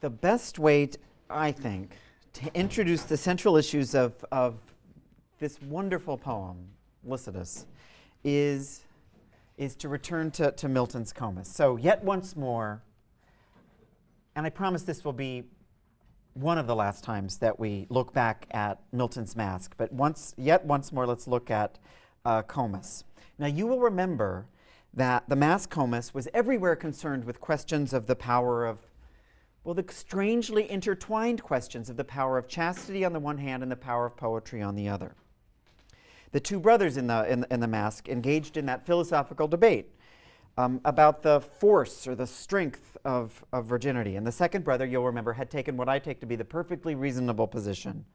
the best way, I think, to introduce the central issues of this wonderful poem, Lycidas, is to return to Milton's Comus. So yet once more, and I promise this will be one of the last times that we look back at Milton's Masque, but yet once more, let's look at Comus. Now, you will remember that the Masque Comus was everywhere concerned with questions of the power of, well, the strangely intertwined questions of the power of chastity on the one hand and the power of poetry on the other. The two brothers in the Masque engaged in that philosophical debate about the force or the strength of virginity. And the second brother, you'll remember, had taken what I take to be the perfectly reasonable position,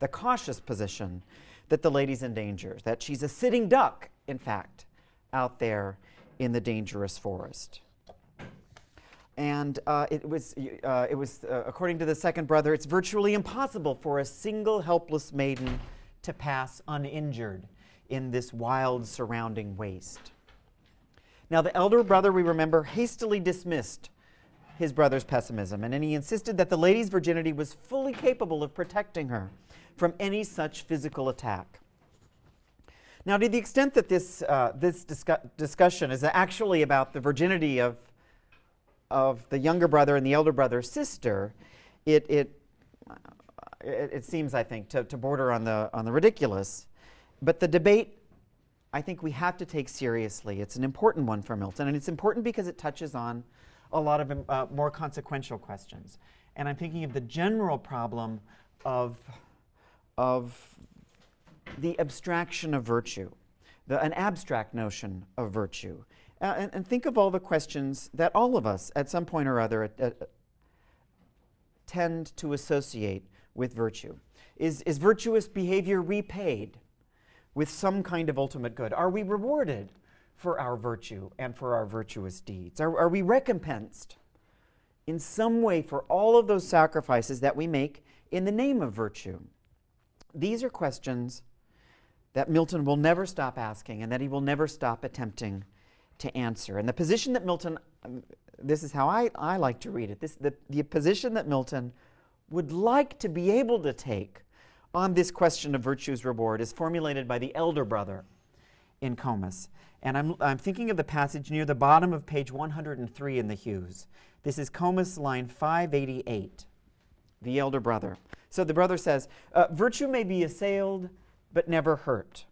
the cautious position that the lady's in danger, that she's a sitting duck, in fact, out there in the dangerous forest. And it was according to the second brother, it's virtually impossible for a single helpless maiden to pass uninjured in this wild surrounding waste. Now, the elder brother, we remember, hastily dismissed his brother's pessimism, and then he insisted that the lady's virginity was fully capable of protecting her from any such physical attack. Now, to the extent that this discussion is actually about the virginity of the younger brother and the elder brother's sister, it seems, I think, to border on the ridiculous. But the debate, I think we have to take seriously. It's an important one for Milton, and it's important because it touches on a lot of more consequential questions. And I'm thinking of the general problem of the abstraction of virtue, an abstract notion of virtue. And think of all the questions that all of us, at some point or other, tend to associate with virtue. Is virtuous behavior repaid with some kind of ultimate good? Are we rewarded for our virtue and for our virtuous deeds? Are we recompensed in some way for all of those sacrifices that we make in the name of virtue? These are questions that Milton will never stop asking and that he will never stop attempting to answer. And the position that Milton, this is how I like to read it, the position that Milton would like to be able to take on this question of virtue's reward is formulated by the elder brother in Comus. And I'm thinking of the passage near the bottom of page 103 in the Hughes. This is Comus, line 588, the elder brother. So the brother says, virtue may be assailed, but never hurt,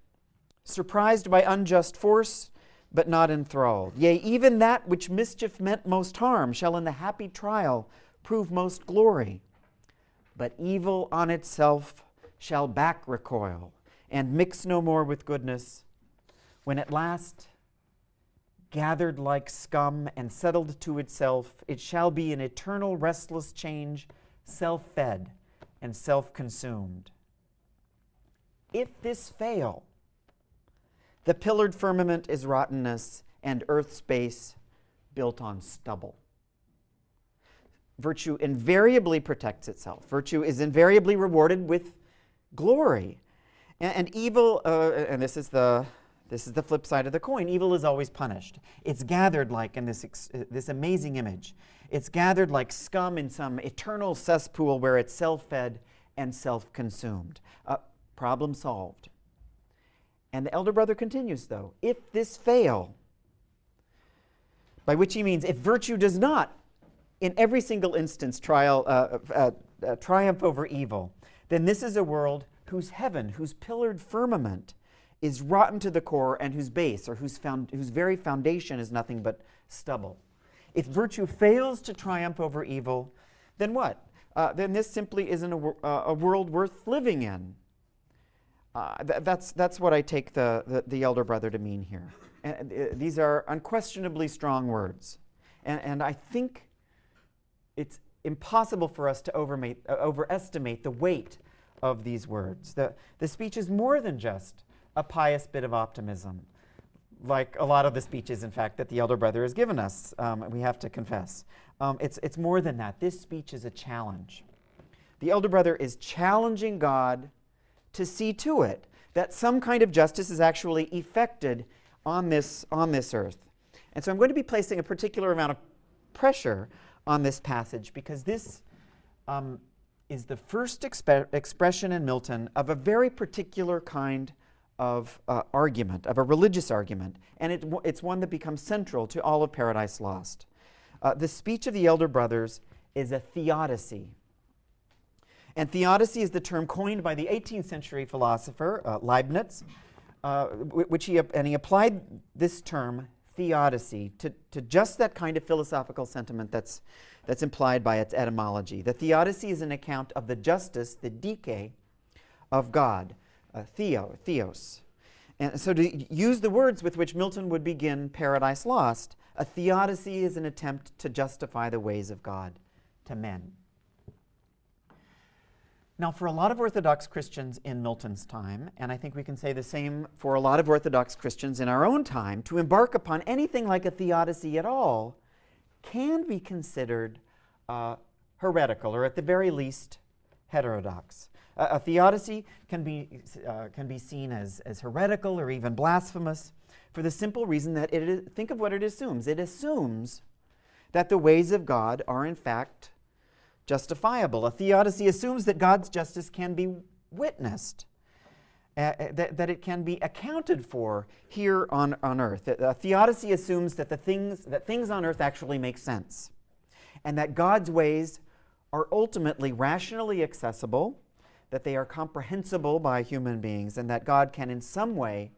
surprised by unjust force, but not enthralled. Yea, even that which mischief meant most harm shall in the happy trial prove most glory. But evil on itself shall back recoil, and mix no more with goodness, when at last, gathered like scum and settled to itself, it shall be an eternal restless change, self-fed and self-consumed. If this fail, the pillared firmament is rottenness, and earth's base built on stubble. Virtue invariably protects itself. Virtue is invariably rewarded with glory. And evil, and this is the flip side of the coin, evil is always punished. It's gathered like, in this amazing image, it's gathered like scum in some eternal cesspool where it's self-fed and self-consumed. Problem solved. And the elder brother continues, though, if this fail, by which he means if virtue does not, in every single instance, triumph over evil, then this is a world whose heaven, whose pillared firmament is rotten to the core and whose base, or whose very foundation is nothing but stubble. If virtue fails to triumph over evil, then what? Then this simply isn't a world worth living in. That's what I take the elder brother to mean here. And these are unquestionably strong words. And I think it's impossible for us to overestimate the weight of these words. The speech is more than just a pious bit of optimism, like a lot of the speeches, in fact, that the elder brother has given us, we have to confess. It's more than that. This speech is a challenge. The elder brother is challenging God to see to it that some kind of justice is actually effected on this earth. And so I'm going to be placing a particular amount of pressure on this passage because this is the first expression in Milton of a very particular kind of argument, of a religious argument, and it's one that becomes central to all of Paradise Lost. The speech of the elder brothers is a theodicy. And theodicy is the term coined by the 18th century philosopher Leibniz, he applied this term theodicy to just that kind of philosophical sentiment that's implied by its etymology. The theodicy is an account of the justice, the dike, of God, theos. And so to use the words with which Milton would begin Paradise Lost, a theodicy is an attempt to justify the ways of God to men. Now, for a lot of Orthodox Christians in Milton's time, and I think we can say the same for a lot of Orthodox Christians in our own time, to embark upon anything like a theodicy at all can be considered heretical, or at the very least, heterodox. A theodicy can be seen as heretical or even blasphemous for the simple reason that think of what it assumes. It assumes that the ways of God are in fact justifiable. A theodicy assumes that God's justice can be witnessed, that it can be accounted for here on earth. A theodicy assumes that things on earth actually make sense, and that God's ways are ultimately rationally accessible, that they are comprehensible by human beings, and that God can in some way,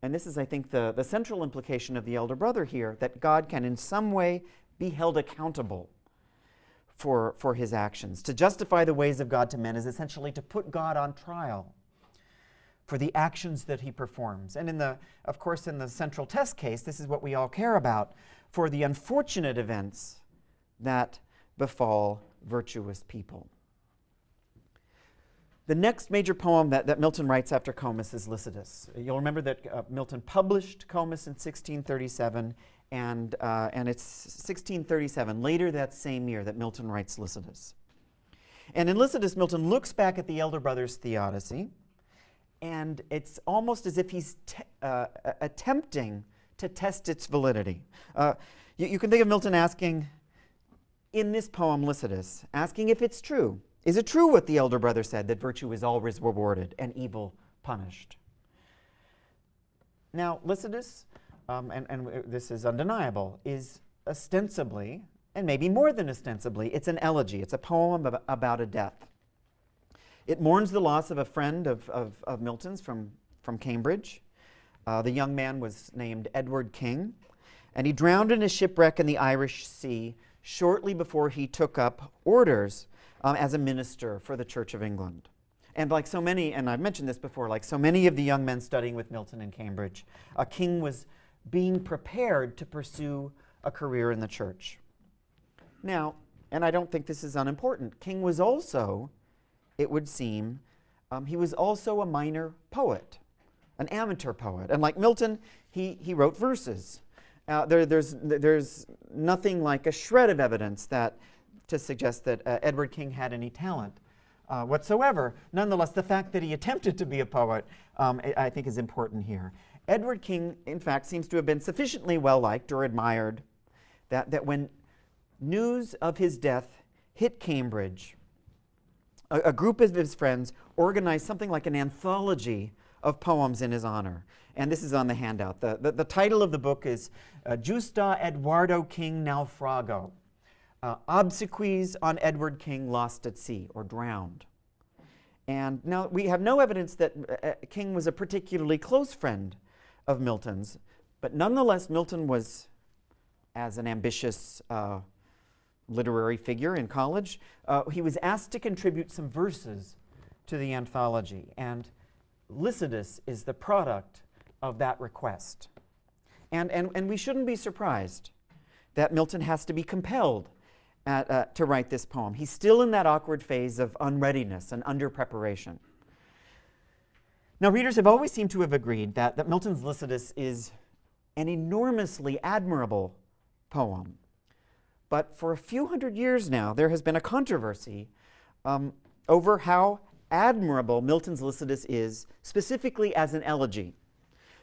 and this is, I think, the central implication of the elder brother here, that God can in some way be held accountable for his actions. To justify the ways of God to men is essentially to put God on trial for the actions that he performs. And of course, in the central test case, this is what we all care about, for the unfortunate events that befall virtuous people. The next major poem that Milton writes after Comus is Lycidas. You'll remember that Milton published Comus in 1637, and it's 1637, later that same year, that Milton writes Lycidas. And in Lycidas, Milton looks back at the elder brother's theodicy, and it's almost as if he's attempting to test its validity. You can think of Milton asking, in this poem, Lycidas, asking if it's true. Is it true what the elder brother said, that virtue is always rewarded and evil punished? Now, Lycidas, and this is undeniable, is ostensibly, and maybe more than ostensibly, it's an elegy. It's a poem about a death. It mourns the loss of a friend of Milton's from Cambridge. The young man was named Edward King, and he drowned in a shipwreck in the Irish Sea shortly before he took up orders as a minister for the Church of England. And like so many, and I've mentioned this before, like so many of the young men studying with Milton in Cambridge, King was being prepared to pursue a career in the church. Now, and I don't think this is unimportant, King was also, it would seem, he was also a minor poet, an amateur poet. And like Milton, he wrote verses. There's nothing like a shred of evidence to suggest that Edward King had any talent whatsoever. Nonetheless, the fact that he attempted to be a poet, I think, is important here. Edward King, in fact, seems to have been sufficiently well-liked or admired that when news of his death hit Cambridge, a group of his friends organized something like an anthology of poems in his honor. And this is on the handout. The title of the book is Justa Eduardo King Naufrago, Obsequies on Edward King Lost at Sea, or Drowned. And now we have no evidence that King was a particularly close friend of Milton's, but nonetheless Milton was, as an ambitious literary figure in college, he was asked to contribute some verses to the anthology, and Lycidas is the product of that request. And we shouldn't be surprised that Milton has to be compelled to write this poem. He's still in that awkward phase of unreadiness and under-preparation. Now, readers have always seemed to have agreed that Milton's Lycidas is an enormously admirable poem. But for a few hundred years now, there has been a controversy over how admirable Milton's Lycidas is, specifically as an elegy.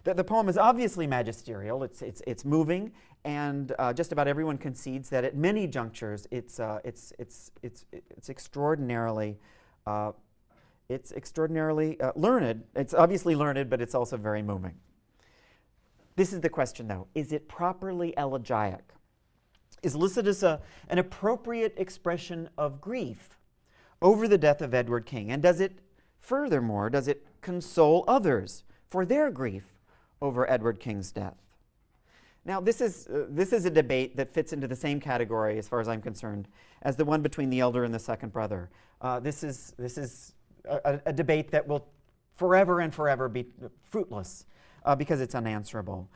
The poem is obviously magisterial. It's moving, and just about everyone concedes that at many junctures it's extraordinarily learned. It's obviously learned, but it's also very moving. This is the question, though: is it properly elegiac? Is Lycidas an appropriate expression of grief over the death of Edward King? And does it console others for their grief over Edward King's death? Now, this is a debate that fits into the same category, as far as I'm concerned, as the one between the elder and the second brother. This is a debate that will forever and forever be fruitless because it's unanswerable.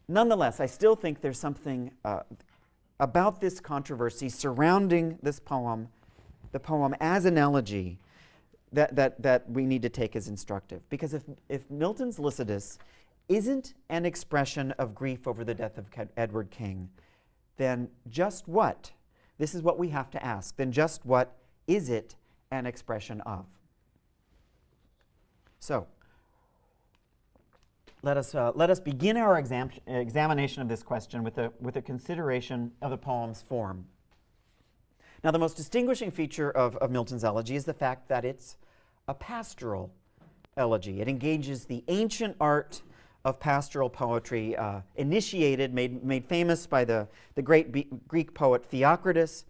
Nonetheless, I still think there's something about this controversy surrounding this poem, the poem as an elegy, that we need to take as instructive. Because if Milton's Lycidas isn't an expression of grief over the death of Edward King, then just what? This is what we have to ask. Then just what is it an expression of? So, let us begin our examination of this question with a consideration of the poem's form. Now, the most distinguishing feature of Milton's elegy is the fact that it's a pastoral elegy. It engages the ancient art of pastoral poetry, initiated, made famous by the great Greek poet Theocritus,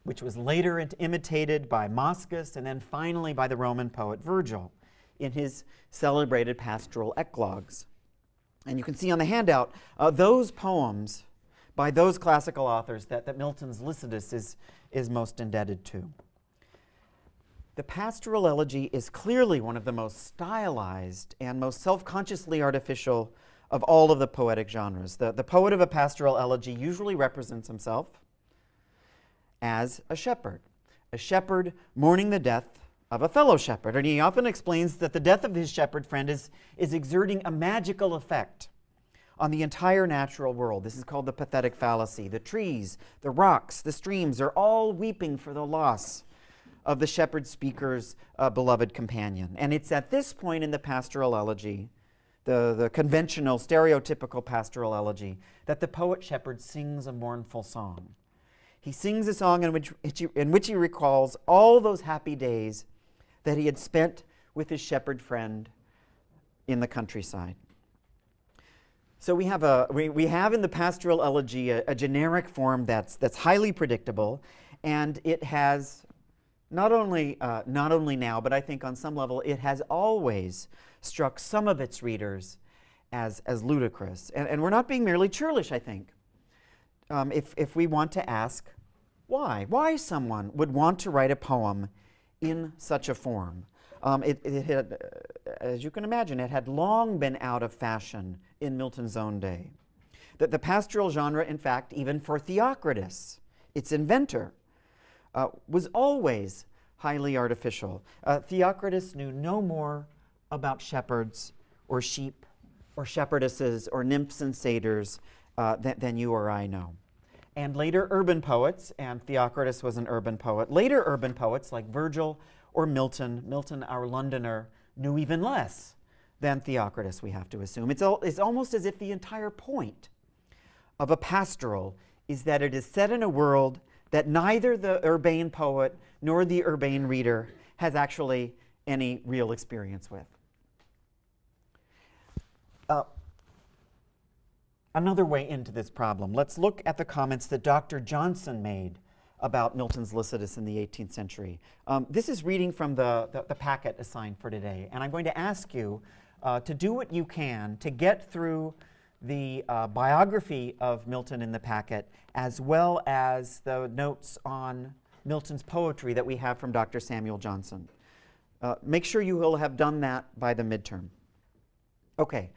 which was later imitated by Moschus, and then finally by the Roman poet Virgil in his celebrated pastoral eclogues. And you can see on the handout those poems by those classical authors that Milton's Lycidas is most indebted to. The pastoral elegy is clearly one of the most stylized and most self-consciously artificial of all of the poetic genres. The poet of a pastoral elegy usually represents himself as a shepherd mourning the death of a fellow shepherd. And he often explains that the death of his shepherd friend is exerting a magical effect on the entire natural world. This is called the pathetic fallacy. The trees, the rocks, the streams are all weeping for the loss of the shepherd speaker's beloved companion. And it's at this point in the pastoral elegy, the conventional, stereotypical pastoral elegy, that the poet-shepherd sings a mournful song. He sings a song in which he recalls all those happy days that he had spent with his shepherd friend in the countryside. So we have in the pastoral elegy a generic form that's highly predictable, and it has not only now, but I think on some level it has always struck some of its readers as ludicrous. And we're not being merely churlish, I think, if we want to ask why someone would want to write a poem in such a form. It had, as you can imagine, it had long been out of fashion in Milton's own day. That the pastoral genre, in fact, even for Theocritus, its inventor, was always highly artificial. Theocritus knew no more about shepherds or sheep or shepherdesses or nymphs and satyrs than you or I know. And later urban poets, and Theocritus was an urban poet, later urban poets like Virgil or Milton, our Londoner, knew even less than Theocritus, we have to assume. It's almost as if the entire point of a pastoral is that it is set in a world that neither the urbane poet nor the urbane reader has actually any real experience with. Another way into this problem, let's look at the comments that Dr. Johnson made about Milton's Lycidas in the 18th century. This is reading from the packet assigned for today, and I'm going to ask you to do what you can to get through the biography of Milton in the packet, as well as the notes on Milton's poetry that we have from Dr. Samuel Johnson. Make sure you will have done that by the midterm. Okay,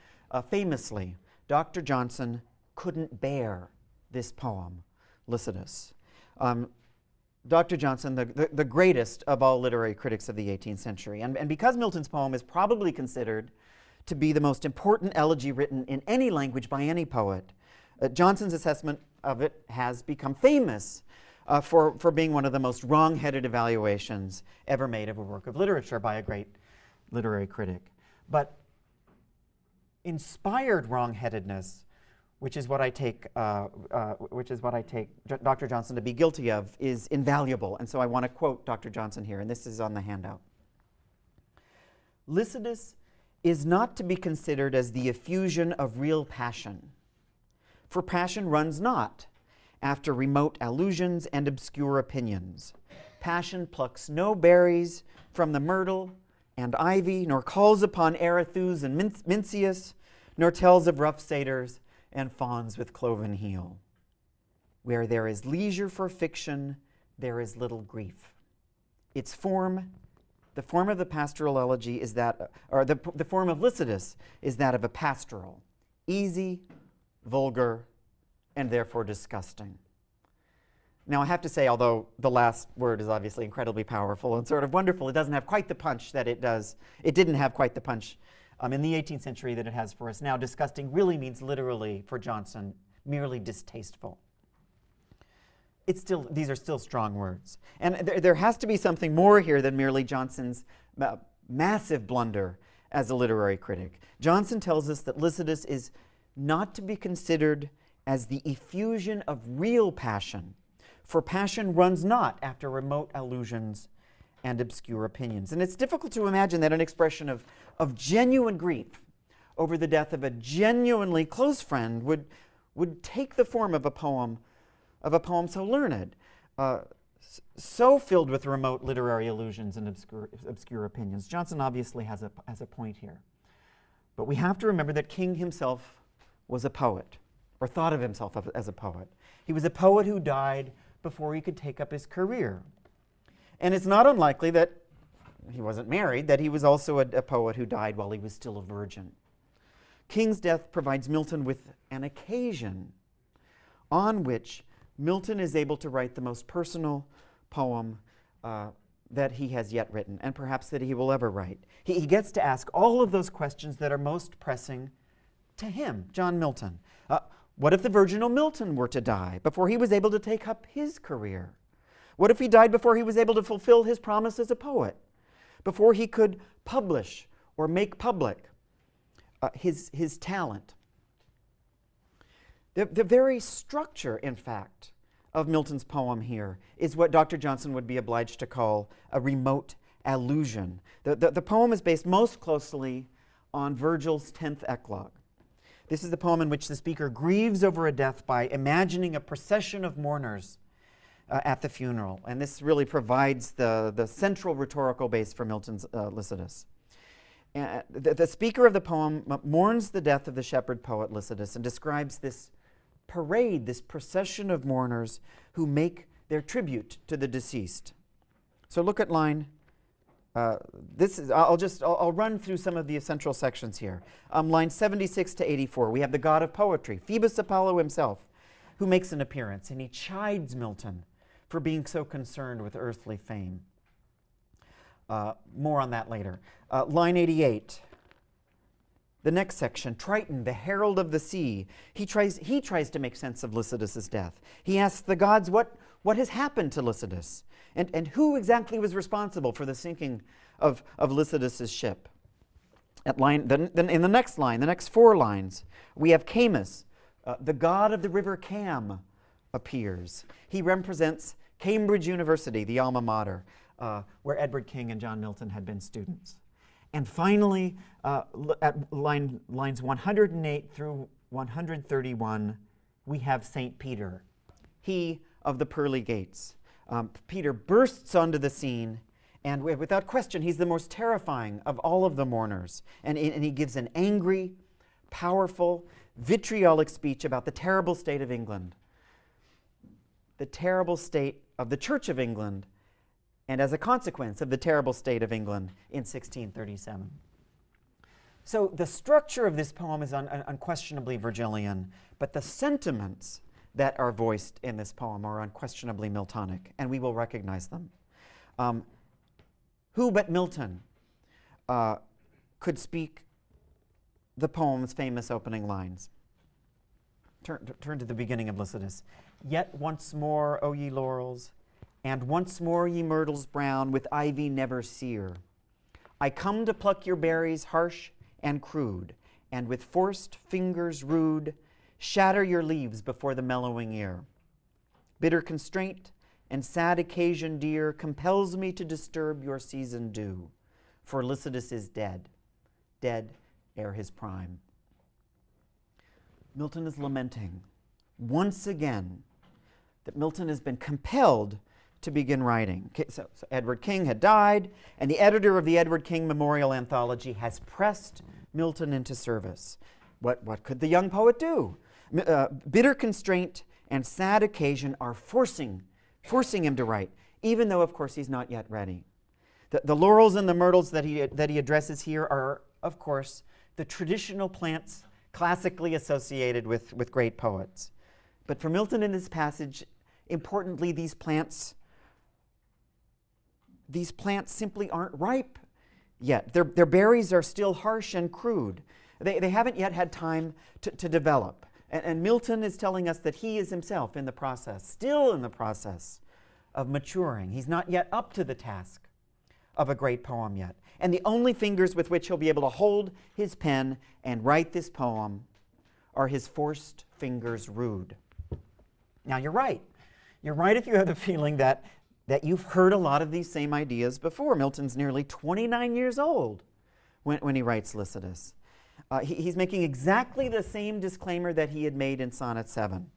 famously, Dr. Johnson couldn't bear this poem, Lycidas. Dr. Johnson, the greatest of all literary critics of the 18th century. And because Milton's poem is probably considered to be the most important elegy written in any language by any poet, Johnson's assessment of it has become famous for being one of the most wrong-headed evaluations ever made of a work of literature by a great literary critic. But inspired wrongheadedness, which is what I take Dr. Johnson to be guilty of, is invaluable. And so I want to quote Dr. Johnson here, and this is on the handout. Lycidas is not to be considered as the effusion of real passion, for passion runs not after remote allusions and obscure opinions. Passion plucks no berries from the myrtle and ivy, nor calls upon Erethus and Mincius, nor tells of rough satyrs and fawns with cloven heel. Where there is leisure for fiction, there is little grief. Its form, the form of the pastoral elegy is that, or the form of Lycidas is that of a pastoral, easy, vulgar, and therefore disgusting. Now, I have to say, although the last word is obviously incredibly powerful and sort of wonderful, it doesn't have quite the punch that it does. It didn't have quite the punch in the 18th century that it has for us now. Disgusting really means literally, for Johnson, merely distasteful. These are still strong words. And there has to be something more here than merely Johnson's massive blunder as a literary critic. Johnson tells us that Lycidas is not to be considered as the effusion of real passion, for passion runs not after remote allusions and obscure opinions. And it's difficult to imagine that an expression of genuine grief over the death of a genuinely close friend would take the form of a poem so learned, so filled with remote literary allusions and obscure opinions. Johnson obviously has a point here. But we have to remember that King himself was a poet, or thought of himself as a poet. He was a poet who died before he could take up his career. And it's not unlikely that he wasn't married, that he was also a poet who died while he was still a virgin. King's death provides Milton with an occasion on which Milton is able to write the most personal poem that he has yet written, and perhaps that he will ever write. He gets to ask all of those questions that are most pressing to him, John Milton. What if the virginal Milton were to die before he was able to take up his career? What if he died before he was able to fulfill his promise as a poet? Before he could publish or make public his talent? The very structure, in fact, of Milton's poem here is what Dr. Johnson would be obliged to call a remote allusion. The poem is based most closely on Virgil's 10th eclogue. This is the poem in which the speaker grieves over a death by imagining a procession of mourners at the funeral. And this really provides the central rhetorical base for Milton's Lycidas. The speaker of the poem mourns the death of the shepherd poet Lycidas and describes this parade, this procession of mourners who make their tribute to the deceased. So look at line. I'll run through some of the essential sections here. Line 76 to 84, we have the god of poetry, Phoebus Apollo himself, who makes an appearance, and he chides Milton for being so concerned with earthly fame. More on that later. Line 88, the next section, Triton, the herald of the sea. He tries to make sense of Lycidas' death. He asks the gods what has happened to Lycidas, and who exactly was responsible for the sinking of Lycidas' ship. Then in the next line, the next 4 lines, we have Comus, the god of the river Cam, appears. He represents Cambridge University, the alma mater, where Edward King and John Milton had been students. And finally, at lines 108 through 131, we have St. Peter, he of the pearly gates. Peter bursts onto the scene, and without question, he's the most terrifying of all of the mourners. And he gives an angry, powerful, vitriolic speech about the terrible state of England, the terrible state of the Church of England, and as a consequence of the terrible state of England in 1637. So the structure of this poem is unquestionably Virgilian, but the sentiments that are voiced in this poem are unquestionably Miltonic, and we will recognize them. Who but Milton could speak the poem's famous opening lines? Turn to the beginning of Lycidas. Yet once more, O ye laurels, and once more ye myrtles brown, with ivy never sere, I come to pluck your berries harsh and crude, and with forced fingers rude, shatter your leaves before the mellowing ear. Bitter constraint and sad occasion dear compels me to disturb your season due, for Lycidas is dead, dead ere his prime. Milton is lamenting once again that Milton has been compelled to begin writing. So Edward King had died, and the editor of the Edward King Memorial Anthology has pressed Milton into service. What could the young poet do? Bitter constraint and sad occasion are forcing him to write, even though, of course, he's not yet ready. The laurels and the myrtles that he addresses here are, of course, the traditional plants classically associated with great poets. But for Milton in this passage, importantly, these plants simply aren't ripe yet. Their berries are still harsh and crude. They haven't yet had time to develop. And Milton is telling us that he is himself in the process, still in the process of maturing. He's not yet up to the task of a great poem yet. And the only fingers with which he'll be able to hold his pen and write this poem are his forced fingers rude. Now, you're right. You're right if you have the feeling that you've heard a lot of these same ideas before. Milton's nearly 29 years old when he writes Lycidas. He's making exactly the same disclaimer that he had made in Sonnet 7.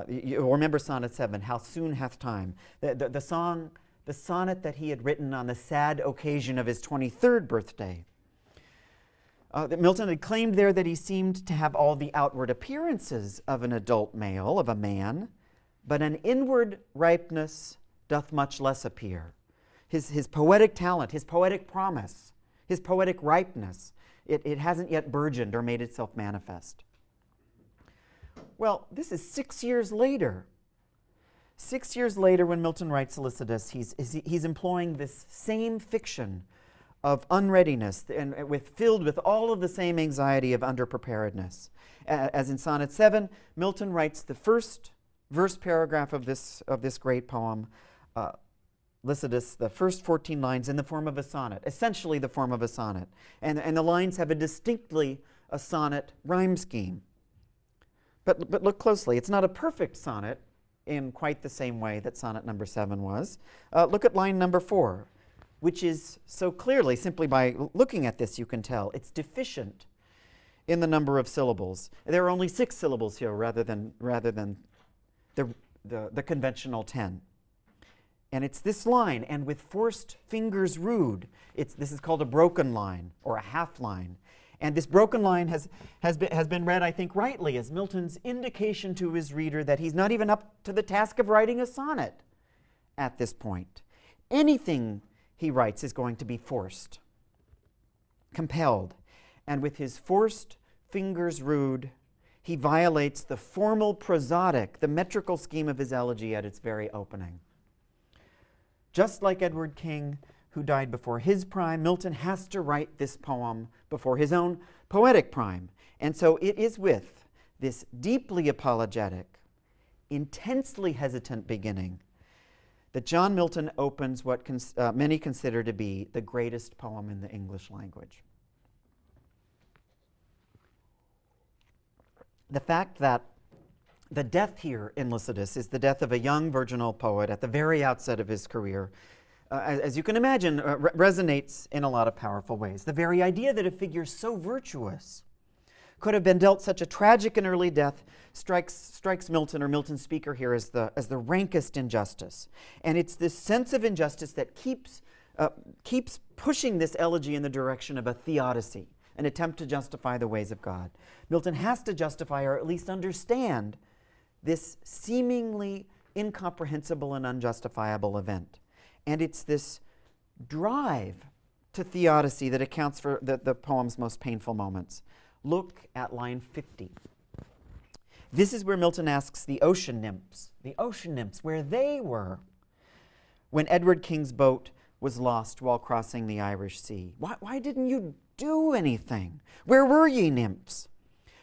You'll remember Sonnet 7, how soon hath time. The sonnet that he had written on the sad occasion of his 23rd birthday. That Milton had claimed there that he seemed to have all the outward appearances of an adult male, of a man, but an inward ripeness doth much less appear. His poetic talent, his poetic promise, his poetic ripeness, it hasn't yet burgeoned or made itself manifest. Well, this is 6 years later. 6 years later, when Milton writes Lycidas, he's employing this same fiction of unreadiness and filled with all of the same anxiety of underpreparedness. As in Sonnet 7, Milton writes the first verse paragraph of this great poem, Lycidas, the first 14 lines in the form of a sonnet, essentially the form of a sonnet. And the lines have a distinctly a sonnet rhyme scheme. But look closely. It's not a perfect sonnet in quite the same way that sonnet number 7 was. Look at line number 4, which is so clearly, simply by looking at this, you can tell, it's deficient in the number of syllables. There are only 6 syllables here rather than the conventional 10. And it's this line, and with forced fingers rude. This is called a broken line or a half line. And this broken line has been read, I think, rightly as Milton's indication to his reader that he's not even up to the task of writing a sonnet at this point. Anything he writes is going to be forced, compelled. And with his forced fingers rude, he violates the formal prosodic, the metrical scheme of his elegy at its very opening. Just like Edward King, who died before his prime, Milton has to write this poem before his own poetic prime. And so it is with this deeply apologetic, intensely hesitant beginning that John Milton opens what many consider to be the greatest poem in the English language. The fact that the death here in Lycidas is the death of a young virginal poet at the very outset of his career, as you can imagine, resonates in a lot of powerful ways. The very idea that a figure so virtuous could have been dealt such a tragic and early death strikes Milton, or Milton's speaker here, as the rankest injustice. And it's this sense of injustice that keeps pushing this elegy in the direction of a theodicy, an attempt to justify the ways of God. Milton has to justify, or at least understand, this seemingly incomprehensible and unjustifiable event. And it's this drive to theodicy that accounts for the poem's most painful moments. Look at line 50. This is where Milton asks the ocean nymphs where they were when Edward King's boat was lost while crossing the Irish Sea. Why didn't you do anything? Where were ye, nymphs,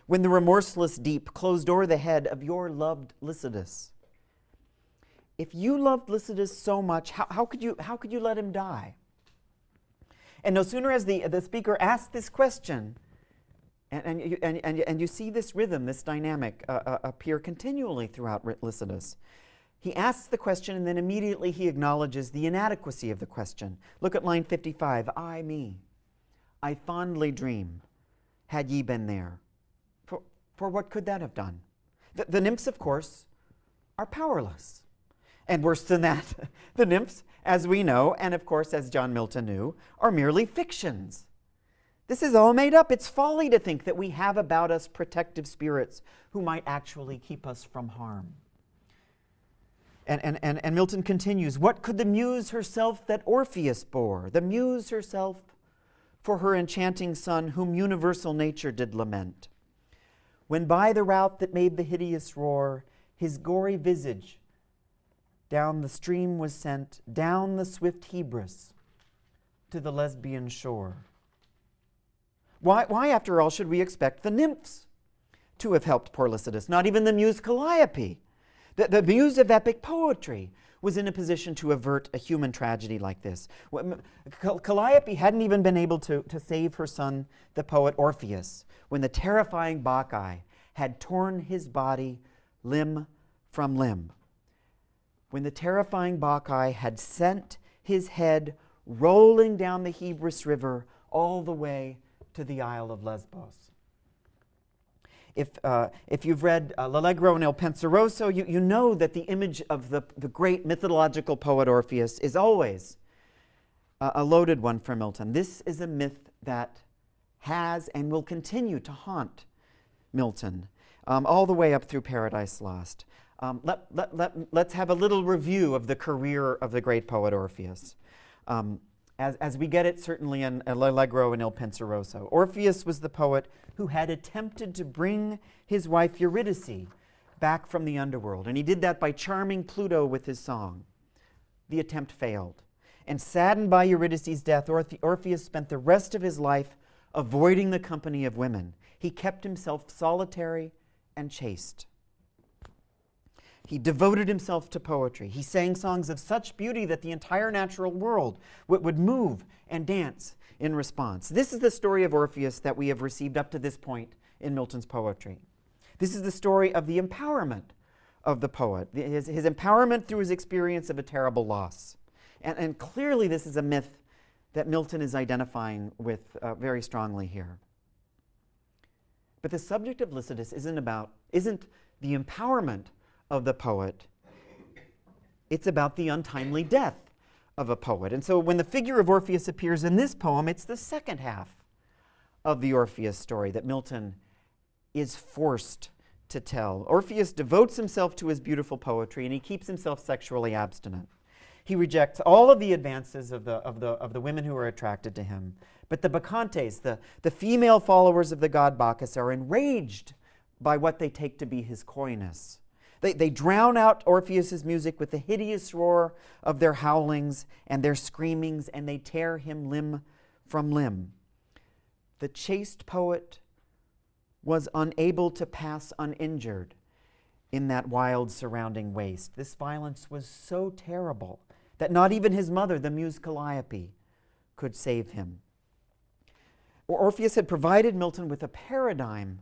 when the remorseless deep closed o'er the head of your loved Lycidas? If you loved Lycidas so much, how could you let him die? And no sooner as the speaker asked this question, And you see this rhythm, this dynamic appear continually throughout Lycidas. He asks the question, and then immediately he acknowledges the inadequacy of the question. Look at line 55. I, me, I fondly dream, had ye been there. For what could that have done? The nymphs, of course, are powerless. And worse than that, the nymphs, as we know, and of course as John Milton knew, are merely fictions. This is all made up. It's folly to think that we have about us protective spirits who might actually keep us from harm. And Milton continues, what could the muse herself that Orpheus bore, the muse herself for her enchanting son, whom universal nature did lament? When by the rout that made the hideous roar, his gory visage down the stream was sent, down the swift Hebrus to the Lesbian shore. Why, after all, should we expect the nymphs to have helped poor Lycidas? Not even the muse Calliope. The muse of epic poetry was in a position to avert a human tragedy like this. Calliope hadn't even been able to save her son, the poet Orpheus, when the terrifying Bacchae had torn his body limb from limb. When the terrifying Bacchae had sent his head rolling down the Hebrus River all the way to the Isle of Lesbos. If you've read L'Allegro and Il Penseroso, you know that the image of the great mythological poet Orpheus is always a loaded one for Milton. This is a myth that has and will continue to haunt Milton all the way up through Paradise Lost. Let's have a little review of the career of the great poet Orpheus. As we get it certainly in L'Allegro and Il Penseroso. Orpheus was the poet who had attempted to bring his wife Eurydice back from the underworld, and he did that by charming Pluto with his song. The attempt failed, and saddened by Eurydice's death, Orpheus spent the rest of his life avoiding the company of women. He kept himself solitary and chaste. He devoted himself to poetry. He sang songs of such beauty that the entire natural world would move and dance in response. This is the story of Orpheus that we have received up to this point in Milton's poetry. This is the story of the empowerment of the poet, his empowerment through his experience of a terrible loss. And clearly this is a myth that Milton is identifying with very strongly here. But the subject of Lycidas isn't the empowerment of the poet. It's about the untimely death of a poet. And so when the figure of Orpheus appears in this poem, it's the second half of the Orpheus story that Milton is forced to tell. Orpheus devotes himself to his beautiful poetry, and he keeps himself sexually abstinent. He rejects all of the advances of the women who are attracted to him. But the Bacchantes, the female followers of the god Bacchus, are enraged by what they take to be his coyness. They drown out Orpheus's music with the hideous roar of their howlings and their screamings, and they tear him limb from limb. The chaste poet was unable to pass uninjured in that wild surrounding waste. This violence was so terrible that not even his mother, the muse Calliope, could save him. Orpheus had provided Milton with a paradigm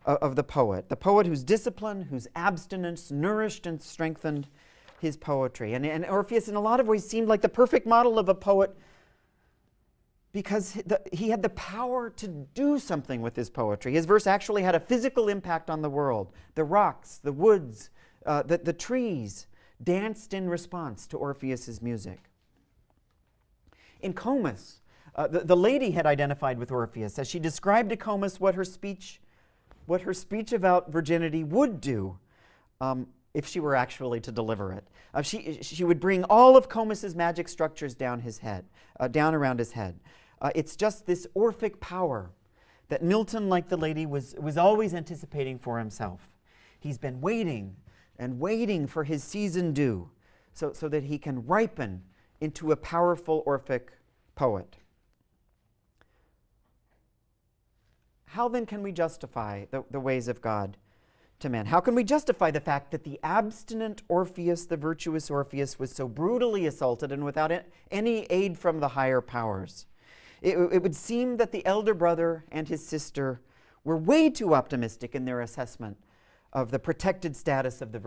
of the poet whose discipline, whose abstinence nourished and strengthened his poetry. And Orpheus, in a lot of ways, seemed like the perfect model of a poet because he had the power to do something with his poetry. His verse actually had a physical impact on the world. The rocks, the woods, the trees danced in response to Orpheus's music. In Comus, the lady had identified with Orpheus as she described to Comus what her speech about virginity would do if she were actually to deliver it. She would bring all of Comus's magic structures down around his head. It's just this Orphic power that Milton, like the lady, was always anticipating for himself. He's been waiting and waiting for his season due so that he can ripen into a powerful Orphic poet. How then can we justify the ways of God to man? How can we justify the fact that the abstinent Orpheus, the virtuous Orpheus, was so brutally assaulted and without any aid from the higher powers? It would seem that the elder brother and his sister were way too optimistic in their assessment of the protected status of the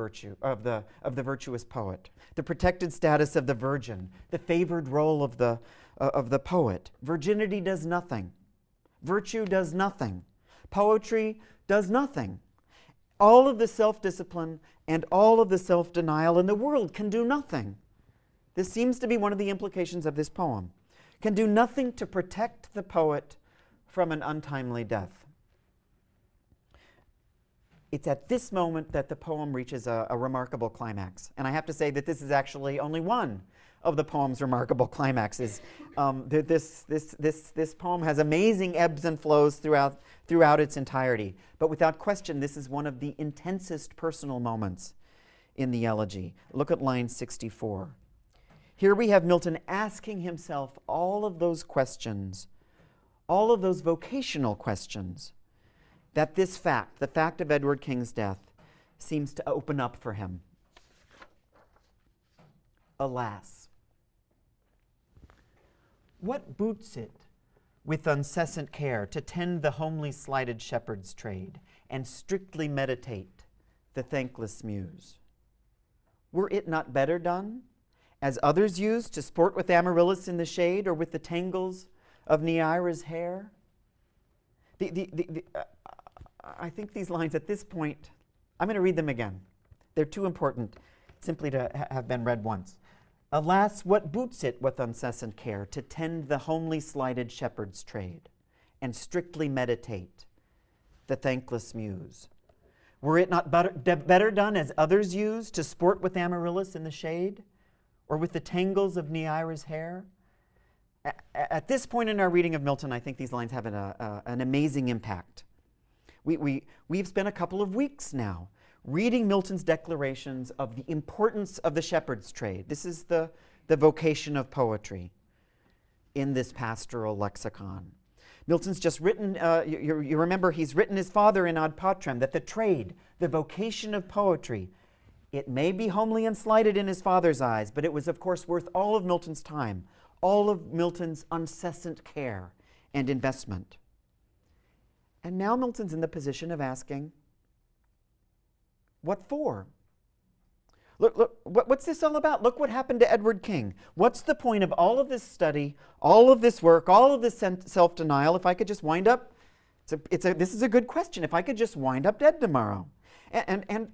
virtuous poet, the protected status of the virgin, the favored role of the poet. Virginity does nothing. Virtue does nothing. Poetry does nothing. All of the self-discipline and all of the self-denial in the world can do nothing. This seems to be one of the implications of this poem. Can do nothing to protect the poet from an untimely death. It's at this moment that the poem reaches a remarkable climax. And I have to say that this is actually only one of the poem's remarkable climaxes. This poem has amazing ebbs and flows throughout its entirety. But without question, this is one of the intensest personal moments in the elegy. Look at line 64. Here we have Milton asking himself all of those questions, all of those vocational questions that this fact, the fact of Edward King's death, seems to open up for him. Alas, what boots it with incessant care to tend the homely slighted shepherd's trade and strictly meditate the thankless muse? Were it not better done, as others use, to sport with Amaryllis in the shade or with the tangles of Neaera's hair? I think these lines at this point, I'm going to read them again. They're too important simply to have been read once. Alas, what boots it with incessant care to tend the homely slighted shepherd's trade and strictly meditate the thankless muse? Were it not better done as others use, to sport with Amaryllis in the shade or with the tangles of Neaera's hair? At this point in our reading of Milton, I think these lines have an amazing impact. We've spent a couple of weeks now reading Milton's declarations of the importance of the shepherd's trade. This is the vocation of poetry in this pastoral lexicon. Milton's just written, you remember he's written his father in Ad Patrem that the trade, the vocation of poetry, it may be homely and slighted in his father's eyes, but it was of course worth all of Milton's time, all of Milton's incessant care and investment. And now Milton's in the position of asking, what for? Look, what's this all about? Look what happened to Edward King. What's the point of all of this study, all of this work, all of this self-denial if I could just wind up, this is a good question, if I could just wind up dead tomorrow? And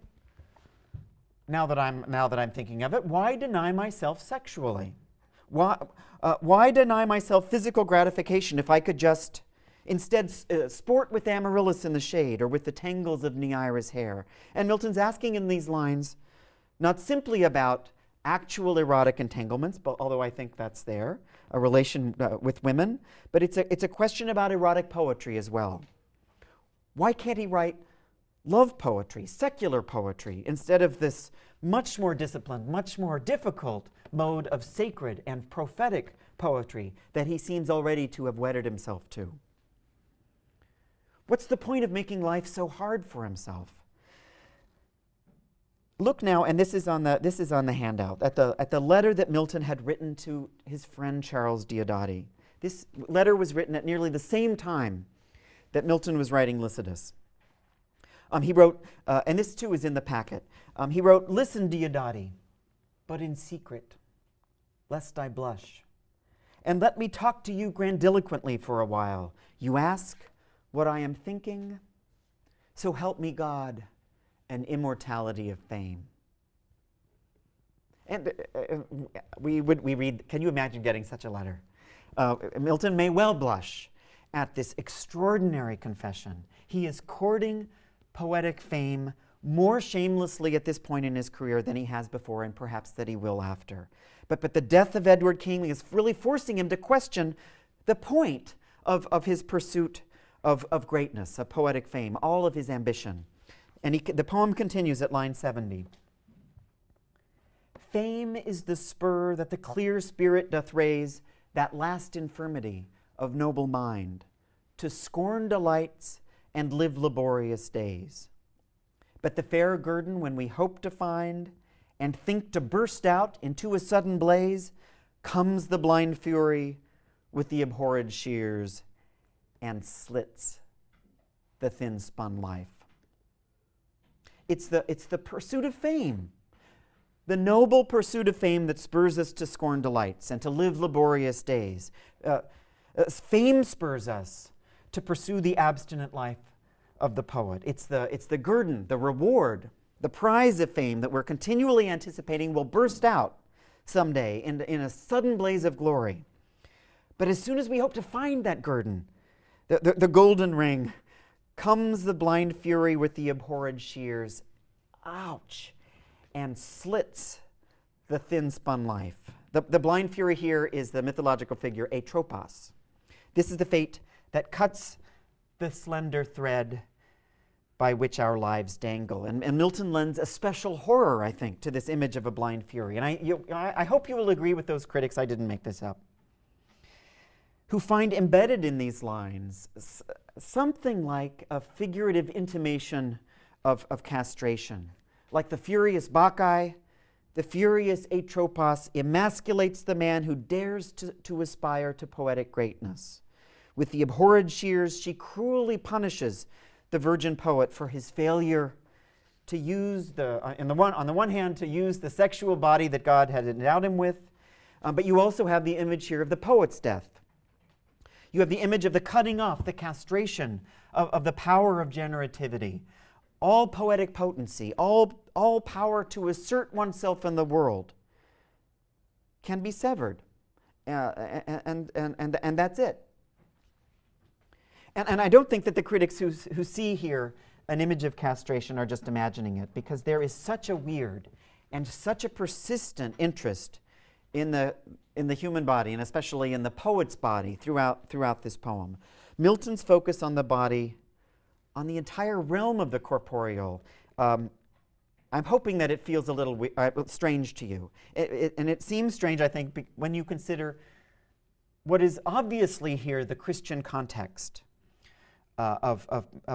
now that I'm thinking of it, why deny myself sexually? Why deny myself physical gratification if I could just instead sport with Amaryllis in the shade or with the tangles of Neaera's hair? And Milton's asking in these lines not simply about actual erotic entanglements, but although I think that's there, a relation with women, but it's a question about erotic poetry as well. Why can't he write love poetry, secular poetry, instead of this much more disciplined, much more difficult mode of sacred and prophetic poetry that he seems already to have wedded himself to? What's the point of making life so hard for himself? Look now, and this is on the handout, at the letter that Milton had written to his friend Charles Diodati. This letter was written at nearly the same time that Milton was writing Lycidas. He wrote, and this too is in the packet, he wrote, "Listen, Diodati, but in secret, lest I blush. And let me talk to you grandiloquently for a while. You ask what I am thinking, so help me God, an immortality of fame." And we read, can you imagine getting such a letter? Milton may well blush at this extraordinary confession. He is courting poetic fame more shamelessly at this point in his career than he has before, and perhaps that he will after. But the death of Edward King is really forcing him to question the point of his pursuit of greatness, of poetic fame, all of his ambition. And the poem continues at line 70. Fame is the spur that the clear spirit doth raise, that last infirmity of noble mind, to scorn delights and live laborious days. But the fair guerdon when we hope to find, and think to burst out into a sudden blaze, comes the blind fury with the abhorred shears, and slits the thin-spun life. It's the pursuit of fame, the noble pursuit of fame that spurs us to scorn delights and to live laborious days. Fame spurs us to pursue the abstinent life of the poet. It's the guerdon, the reward, the prize of fame that we're continually anticipating will burst out someday in a sudden blaze of glory. But as soon as we hope to find that guerdon, the golden ring, comes the blind fury with the abhorred shears, ouch, and slits the thin-spun life. The blind fury here is the mythological figure Atropos. This is the fate that cuts the slender thread by which our lives dangle. And Milton lends a special horror, I think, to this image of a blind fury. And I hope you will agree with those critics, I didn't make this up, who find embedded in these lines something like a figurative intimation of castration. Like the furious Bacchae, the furious Atropos emasculates the man who dares to aspire to poetic greatness. With the abhorred shears, she cruelly punishes the virgin poet for his failure to use on the one hand, to use the sexual body that God had endowed him with, but you also have the image here of the poet's death. You have the image of the cutting off, the castration of the power of generativity. All poetic potency, all power to assert oneself in the world can be severed, and that's it. And I don't think that the critics who see here an image of castration are just imagining it, because there is such a weird and such a persistent interest in the human body, and especially in the poet's body throughout this poem. Milton's focus on the body, on the entire realm of the corporeal, I'm hoping that it feels a little strange to you. And it seems strange, I think, when you consider what is obviously here the Christian context of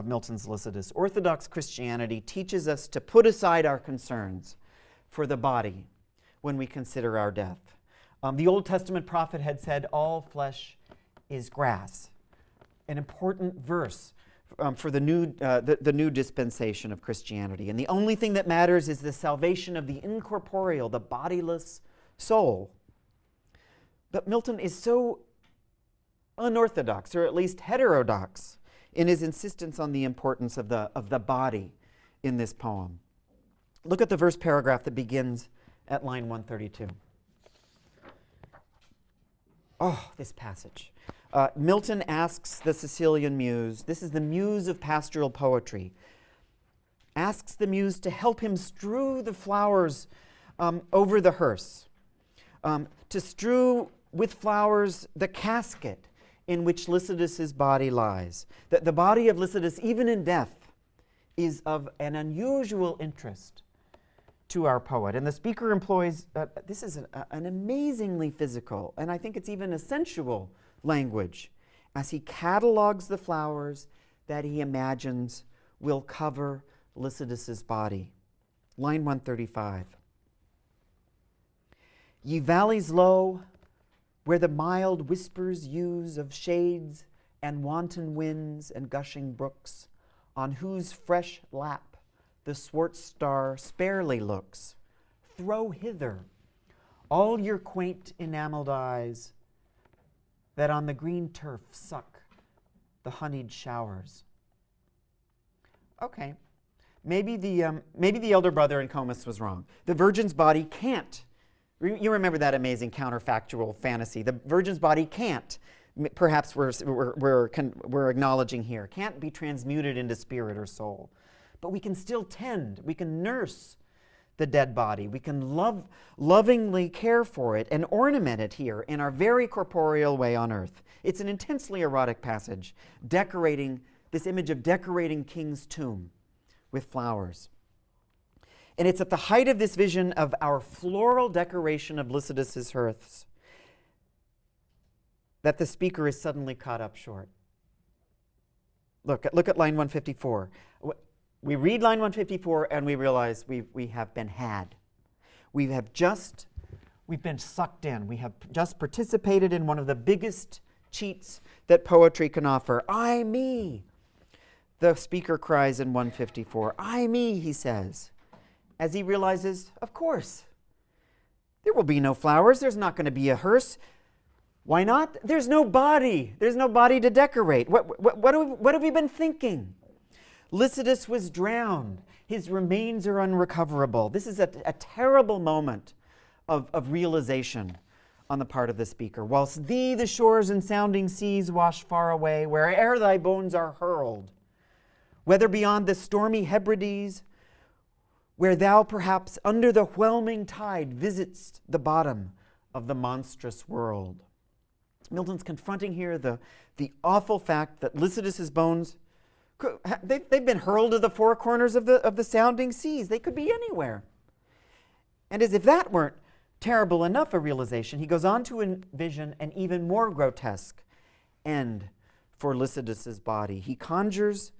Milton's Lycidas. Orthodox Christianity teaches us to put aside our concerns for the body when we consider our death. The Old Testament prophet had said, "All flesh is grass," an important verse for the new dispensation of Christianity. And the only thing that matters is the salvation of the incorporeal, the bodiless soul. But Milton is so unorthodox, or at least heterodox, in his insistence on the importance of the body in this poem. Look at the verse paragraph that begins at line 132. Oh, this passage. Milton asks the Sicilian muse, this is the muse of pastoral poetry, asks the muse to help him strew the flowers over the hearse, to strew with flowers the casket in which Lycidas's body lies. The body of Lycidas, even in death, is of an unusual interest to our poet. And the speaker employs, this is an amazingly physical, and I think it's even a sensual language, as he catalogues the flowers that he imagines will cover Lycidas's body. Line 135. Ye valleys low, where the mild whispers use of shades and wanton winds and gushing brooks, on whose fresh lap the swart star sparely looks, throw hither all your quaint enameled eyes, that on the green turf suck the honeyed showers. Okay, maybe the elder brother in Comus was wrong. The virgin's body can't. You remember that amazing counterfactual fantasy. The virgin's body can't, perhaps we're acknowledging here, can't be transmuted into spirit or soul. But we can still tend, we can nurse the dead body. We can lovingly care for it and ornament it here in our very corporeal way on earth. It's an intensely erotic passage, decorating this image of decorating King's tomb with flowers. And it's at the height of this vision of our floral decoration of Lycidas's hearths that the speaker is suddenly caught up short. Look at line 154. We read line 154 and we realize we have been had. We've been sucked in. We have just participated in one of the biggest cheats that poetry can offer. I, me. the speaker cries in 154, "Ay me," he says, as he realizes, of course, there will be no flowers. There's not going to be a hearse. Why not? There's no body. There's no body to decorate. What have we been thinking? Lycidas was drowned. His remains are unrecoverable. This is a terrible moment of realization on the part of the speaker. Whilst thee the shores and sounding seas wash far away, where'er thy bones are hurled, whether beyond the stormy Hebrides, where thou perhaps under the whelming tide visitst the bottom of the monstrous world. Milton's confronting here the awful fact that Lycidas's bones, they've been hurled to the four corners of the sounding seas. They could be anywhere. And as if that weren't terrible enough a realization, he goes on to envision an even more grotesque end for Lycidas's body. He conjures,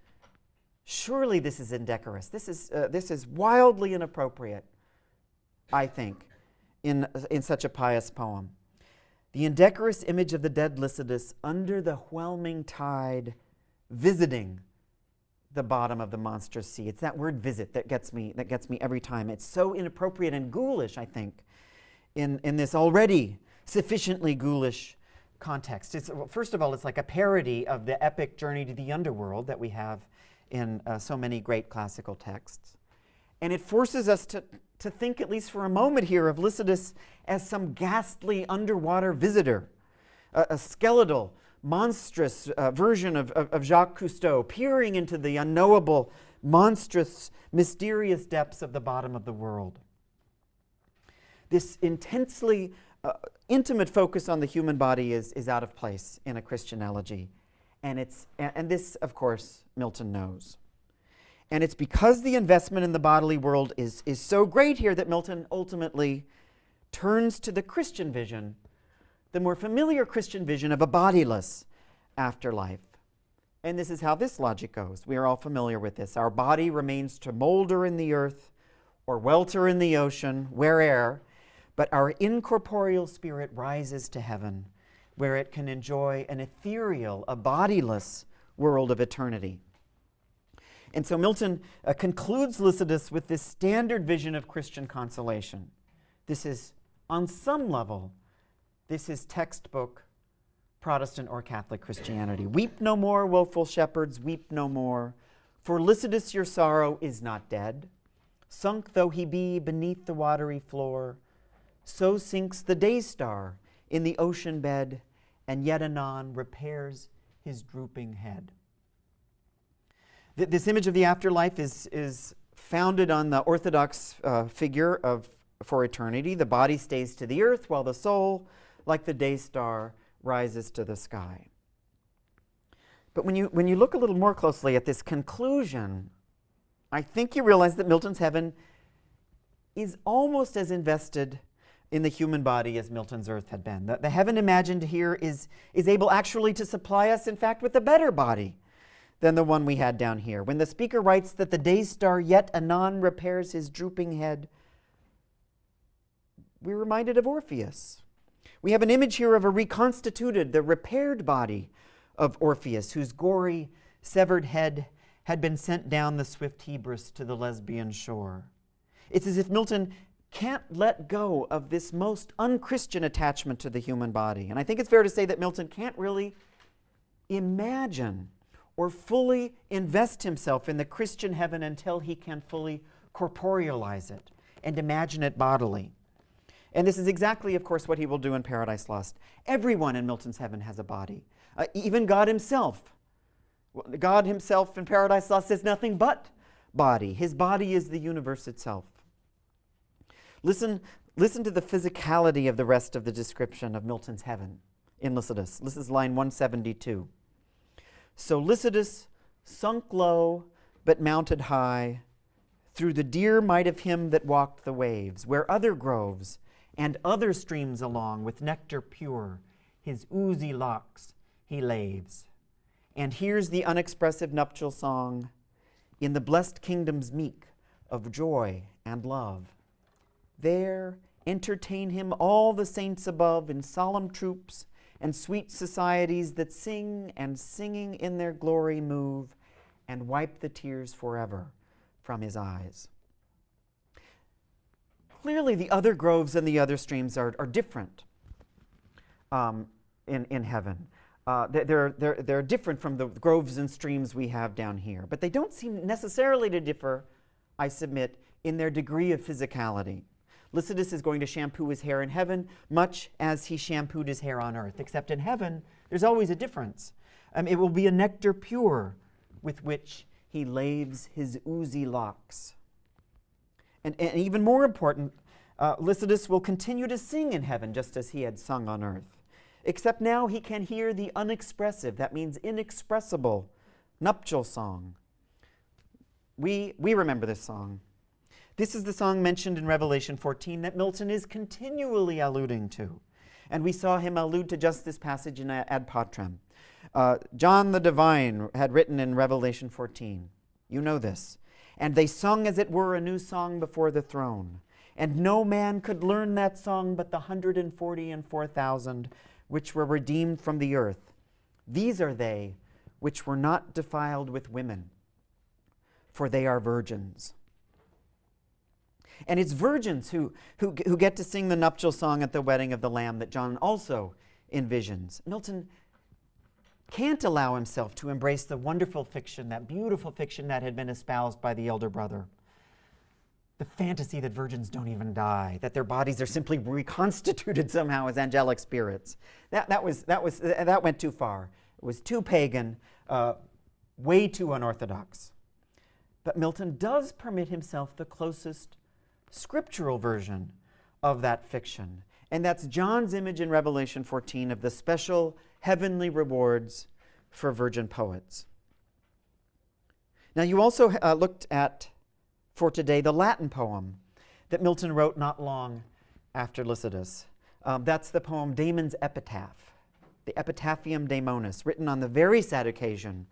surely this is indecorous. This is wildly inappropriate, I think, in such a pious poem. The indecorous image of the dead Lycidas under the whelming tide, visiting the bottom of the monstrous sea. It's that word "visit" that gets me every time. It's so inappropriate and ghoulish, I think, in this already sufficiently ghoulish context. First of all, it's like a parody of the epic journey to the underworld that we have in so many great classical texts. And it forces us to think, at least for a moment here, of Lycidas as some ghastly underwater visitor, a skeletal, monstrous version of Jacques Cousteau, peering into the unknowable, monstrous, mysterious depths of the bottom of the world. This intensely intimate focus on the human body is out of place in a Christian elegy. And this, of course, Milton knows. And it's because the investment in the bodily world is so great here that Milton ultimately turns to the Christian vision, the more familiar Christian vision of a bodiless afterlife. And this is how this logic goes. We are all familiar with this. Our body remains to molder in the earth or welter in the ocean, where'er, but our incorporeal spirit rises to heaven, where it can enjoy an ethereal, a bodiless world of eternity. And so Milton concludes Lycidas with this standard vision of Christian consolation. This is, on some level, this is textbook Protestant or Catholic Christianity. Weep no more, woeful shepherds, weep no more, for Lycidas your sorrow is not dead. Sunk though he be beneath the watery floor, so sinks the day star in the ocean bed, and yet anon repairs his drooping head. This image of the afterlife is founded on the Orthodox figure for eternity. The body stays to the earth while the soul, like the day star, rises to the sky. But when you look a little more closely at this conclusion, I think you realize that Milton's heaven is almost as invested in the human body as Milton's earth had been. The heaven imagined here is able actually to supply us, in fact, with a better body than the one we had down here. When the speaker writes that the day star yet anon repairs his drooping head, we're reminded of Orpheus. We have an image here of a reconstituted, the repaired body of Orpheus, whose gory, severed head had been sent down the swift Hebrus to the Lesbian shore. It's as if Milton can't let go of this most unchristian attachment to the human body. And I think it's fair to say that Milton can't really imagine or fully invest himself in the Christian heaven until he can fully corporealize it and imagine it bodily. And this is exactly, of course, what he will do in Paradise Lost. Everyone in Milton's heaven has a body, even God himself. God himself in Paradise Lost is nothing but body. His body is the universe itself. Listen to the physicality of the rest of the description of Milton's heaven in Lycidas. This is line 172. So Lycidas sunk low, but mounted high, through the dear might of him that walked the waves, where other groves and other streams along with nectar pure, his oozy locks he laves. And here's the unexpressive nuptial song, in the blessed kingdoms meek of joy and love. There entertain him all the saints above in solemn troops and sweet societies that sing and singing in their glory move, and wipe the tears forever from his eyes. Clearly, the other groves and the other streams are different in heaven. They're different from the groves and streams we have down here, but they don't seem necessarily to differ, I submit, in their degree of physicality. Lycidas is going to shampoo his hair in heaven much as he shampooed his hair on earth, except in heaven there's always a difference. It will be a nectar pure with which he laves his oozy locks. And even more important, Lycidas will continue to sing in heaven just as he had sung on earth, except now he can hear the unexpressive, that means inexpressible, nuptial song. We remember this song. This is the song mentioned in Revelation 14 that Milton is continually alluding to. And we saw him allude to just this passage in Ad Patrem. John the Divine had written in Revelation 14, you know this, and they sung as it were a new song before the throne. And no man could learn that song but the 144,000 which were redeemed from the earth. These are they which were not defiled with women, for they are virgins. And it's virgins who get to sing the nuptial song at the wedding of the Lamb that John also envisions. Milton can't allow himself to embrace the wonderful fiction, that beautiful fiction that had been espoused by the elder brother. The fantasy that virgins don't even die, that their bodies are simply reconstituted somehow as angelic spirits. That went too far. It was too pagan, way too unorthodox. But Milton does permit himself the closest scriptural version of that fiction. And that's John's image in Revelation 14 of the special heavenly rewards for virgin poets. Now, you also looked at, for today, the Latin poem that Milton wrote not long after Lycidas. That's the poem Damon's Epitaph, the Epitaphium Damonis, written on the very sad occasion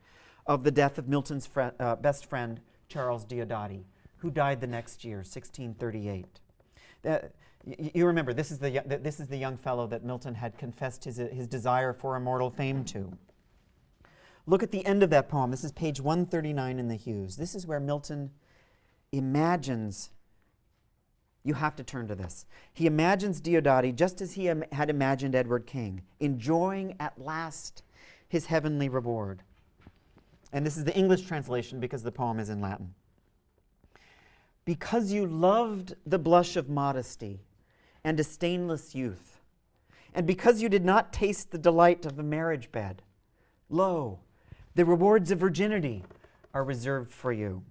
of the death of Milton's best friend, Charles Diodati, who died the next year, 1638. You remember, this is the young fellow that Milton had confessed his desire for immortal fame to. Look at the end of that poem. This is page 139 in the Hughes. This is where Milton imagines, you have to turn to this. He imagines Diodati just as he had imagined Edward King, enjoying at last his heavenly reward. And this is the English translation because the poem is in Latin. Because you loved the blush of modesty and a stainless youth, and because you did not taste the delight of the marriage bed, lo, the rewards of virginity are reserved for you.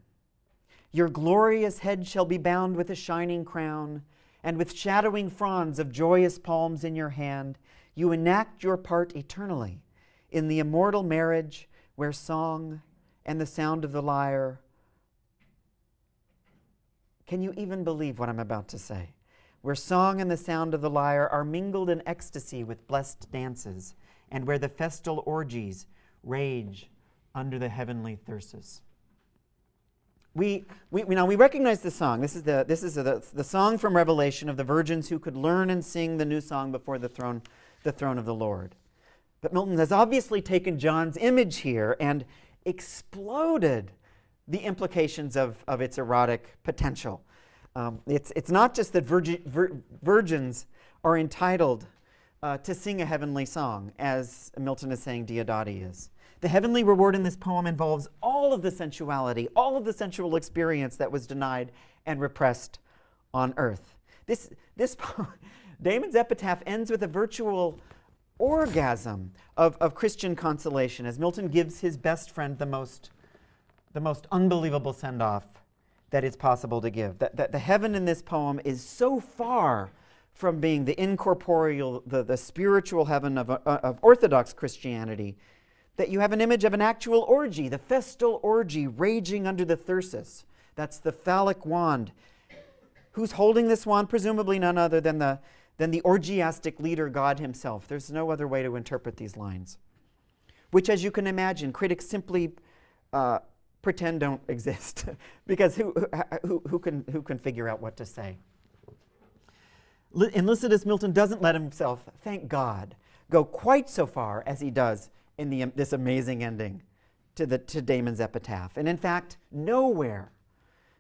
Your glorious head shall be bound with a shining crown, and with shadowing fronds of joyous palms in your hand, you enact your part eternally in the immortal marriage where song and the sound of the lyre. Can you even believe what I'm about to say? Where song and the sound of the lyre are mingled in ecstasy with blessed dances, and where the festal orgies rage under the heavenly thyrsus. We recognize the song. This is the song from Revelation of the virgins who could learn and sing the new song before the throne of the Lord. But Milton has obviously taken John's image here and exploded the implications of its erotic potential. It's not just that virgins are entitled to sing a heavenly song, as Milton is saying Diodati is. The heavenly reward in this poem involves all of the sensuality, all of the sensual experience that was denied and repressed on earth. This Damon's Epitaph ends with a virtual orgasm of Christian consolation as Milton gives his best friend the most unbelievable send-off that it's possible to give. That the heaven in this poem is so far from being the incorporeal, the spiritual heaven of Orthodox Christianity, that you have an image of an actual orgy, the festal orgy raging under the thyrsus. That's the phallic wand. Who's holding this wand? Presumably none other than the orgiastic leader, God himself. There's no other way to interpret these lines, which, as you can imagine, critics simply pretend don't exist, because who can figure out what to say? In Lycidas, Milton doesn't let himself, thank God, go quite so far as he does in this amazing ending to Damon's epitaph. And in fact, nowhere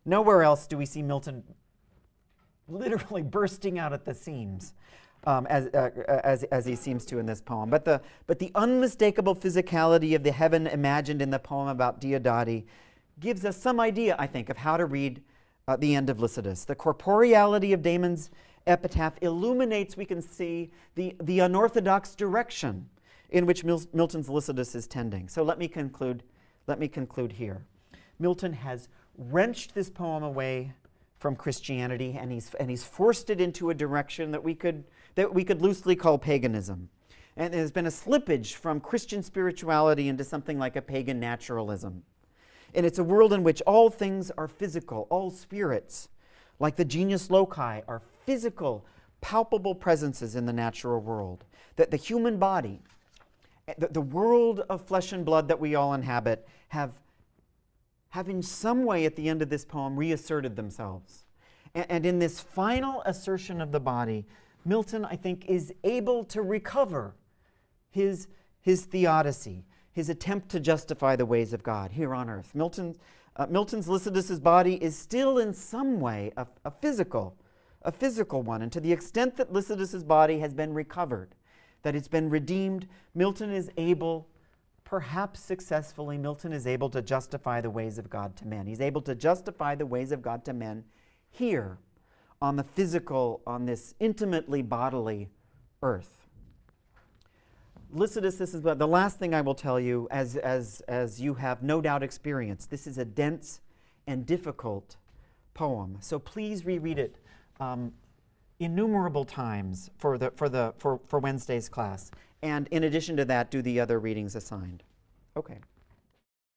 else do we see Milton literally bursting out at the seams as he seems to in this poem. But the unmistakable physicality of the heaven imagined in the poem about Diodati gives us some idea, I think, of how to read the end of Lycidas. The corporeality of Damon's epitaph illuminates, we can see, the unorthodox direction in which Milton's Lycidas is tending. So let me conclude here. Milton has wrenched this poem away from Christianity, and he's forced it into a direction that we could loosely call paganism. And there's been a slippage from Christian spirituality into something like a pagan naturalism. And it's a world in which all things are physical, all spirits, like the genius loci, are physical, palpable presences in the natural world. That the human body, the world of flesh and blood that we all inhabit, have in some way at the end of this poem reasserted themselves. And in this final assertion of the body, Milton, I think, is able to recover his theodicy, his attempt to justify the ways of God here on earth. Milton's Lycidas's body is still in some way a physical one. And to the extent that Lycidas's body has been recovered, that it's been redeemed, Milton is able, perhaps successfully, Milton is able to justify the ways of God to men. He's able to justify the ways of God to men here on the physical, on this intimately bodily earth. Lycidas, this is the last thing I will tell you, as you have no doubt experienced. This is a dense and difficult poem. So please reread it innumerable times for Wednesday's class. And in addition to that, do the other readings assigned. Okay.